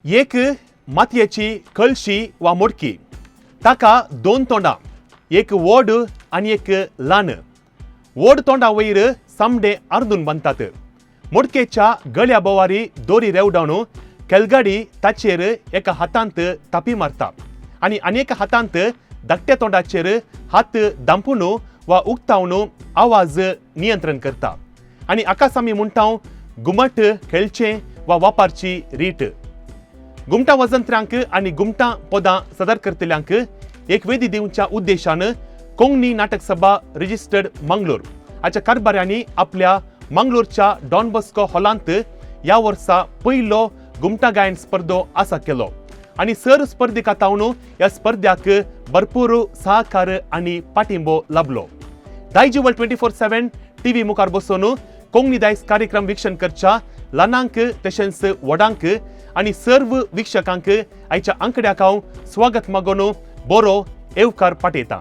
एक मातयेची कळशी वा मोडकी ताका दोन तोंडां, एक व्हड आनी एक ल्हान. व्हड तोंडा वयर सामडे आर्दून बांदतात. मोडकेच्या गळ्या बोवारी दोरी रेवडावन केलगाडी ताचेर एका हातांत तापी मारता आनी आनेक हातांत धाकट्या तोंडाचेर हात दांपून वा उक्तावन आवाज नियंत्रण करता आनी आकासामी म्हणटा घुमट खेळचें वा वापारची रीत. घुमटां वजंत्र्यांक आनी घुमटां पदां सादर करतल्यांक एक वेदी दिवच्या उद्देशान कोंकणी नाटक सभा रजिस्टर्ड मंगळूर हाच्या कारभाऱ्यांनी आपल्या मंगळूरच्या डॉन बॉस्को हॉलांत ह्या वर्सा पयलो घुमटां गायन स्पर्धो आसा केलो आनी सर स्पर्धेक आतावन ह्या स्पर्ध्याक भरपूर सहकार आनी पाठिंबो लाभलो. दायज वर्ल्ड 24/7 टीव्ही मुखार बसून कोंकणी दायज कार्यक्रम वीक्षण करच्या ल्हानांक तशेंच व्हडांक आनी सर्व वीक्षकांक आयच्या आंकड्याक हांव स्वागत मागून बरो येवकार पाठयतां.